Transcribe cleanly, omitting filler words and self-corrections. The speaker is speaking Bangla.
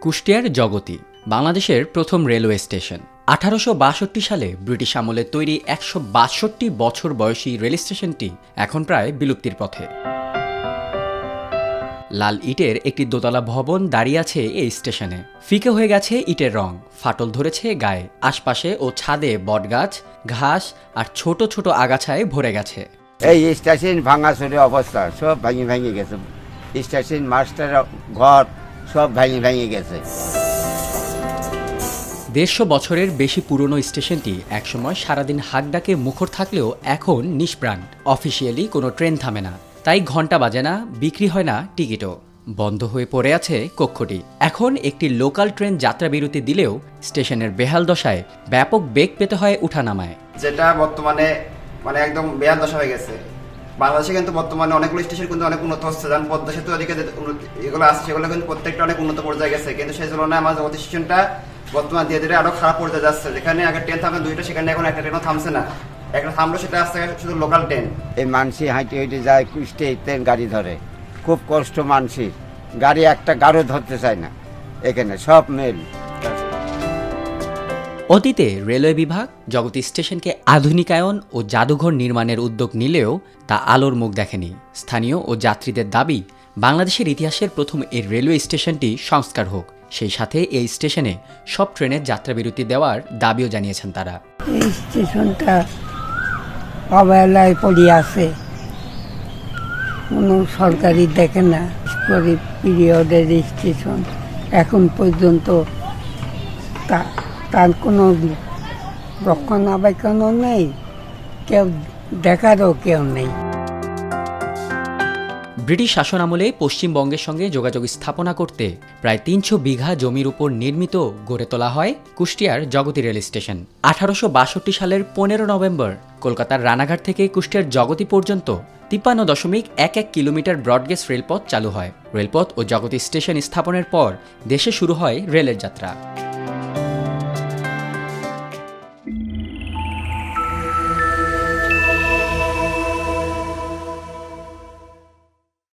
কুষ্টিয়ার জগতি বাংলাদেশের প্রথম রেলওয়ে স্টেশন। 1862 সালে ব্রিটিশ আমলে তৈরি 162 বছর বয়সী রেল স্টেশনটি এখন প্রায় বিলুপ্তির পথে। লাল ইটের একটি দোতলা ভবন দাঁড়িয়ে আছে এই স্টেশনে। ফিকে হয়ে গেছে ইটের রং, ফাটল ধরেছে গায়ে। আশপাশে ও ছাদে বটগাছ, ঘাস আর ছোট ছোট আগাছায় ভরে গেছে। এই স্টেশন ভাঙাচুরি অবস্থা, সব ভেঙে গেছে। স্টেশন মাস্টার ঘর সব ভেঙে গেছে। 150 বছরের বেশি পুরনো স্টেশনটি একসময় সারাদিন হাঁকডাকে মুখর থাকলেও এখন নিষ্প্রাণ। অফিসিয়ালি কোনো ট্রেন থামে না, তাই ঘন্টা বাজে না, বিক্রি হয় না টিকিটও। বন্ধ হয়ে পড়ে আছে কক্ষটি। এখন একটি লোকাল ট্রেন যাত্রা বিরতি দিলেও স্টেশনের বেহাল দশায় ব্যাপক বেগ পেতে হয় উঠানামায়, যেটা বর্তমানে একদম বেহাল দশা হয়ে গেছে। বাংলাদেশে কিন্তু বর্তমানে অনেকগুলো স্টেশন কিন্তু অনেক উন্নত হচ্ছে, যেমন পদ্মা সেতু এদিকে এগুলো আছে, সেগুলো কিন্তু প্রত্যেকটা অনেক উন্নত পর্যায়ে গেছে। কিন্তু সেই তুলনায় আমার জগতি স্টেশনটা বর্তমানে ধীরে ধীরে আরো খারাপ পর্যায়ে যাচ্ছে। যেখানে আগে ট্রেন থামে দুইটা, সেখানে এখন একটা ট্রেনও থামছে না। একটা থামলো সেটা আসছে শুধু লোকাল ট্রেন। এই মানসি হাঁটে যায় কুষ্টে ট্রেন গাড়ি ধরে, খুব কষ্ট মানসির। গাড়ি একটা গাড়ো ধরতে চায় না, এখানে সব মেল। অতীতে রেলওয়ে বিভাগ জগতি স্টেশনকে আধুনিকায়ন ও জাদুঘর নির্মাণের উদ্যোগ নিলেও তা আলোর মুখ দেখেনি। স্থানীয় ও যাত্রীদের দাবি, বাংলাদেশের ইতিহাসের প্রথম এই রেলওয়ে স্টেশনটি সংস্কার হোক। সেই সাথে এই স্টেশনে সব ট্রেনের যাত্রাবিরতি দেওয়ার দাবিও জানিয়েছেন তারা। এই স্টেশনটা অবহেলায় পড়ে আছে, কোনো সরকারি দেখে না। গরিব পিরিয়ডের স্টেশন এখন পর্যন্ত তার কোনো রক্ষণাবেক্ষণও নেই, কেউ দেখারও কেউ নেই। ব্রিটিশ শাসন আমলে পশ্চিমবঙ্গের সঙ্গে যোগাযোগ স্থাপনা করতে প্রায় 300 বিঘা জমির উপর নির্মিত গড়ে তোলা হয় কুষ্টিয়ার জগতি রেল স্টেশন। 1862 সালের 15 নভেম্বর কলকাতার রানাঘাট থেকে কুষ্টিয়ার জগতি পর্যন্ত 53.11 কিলোমিটার ব্রডগেজ রেলপথ চালু হয়। রেলপথ ও জগতি স্টেশন স্থাপনের পর দেশে শুরু হয় রেলের যাত্রা।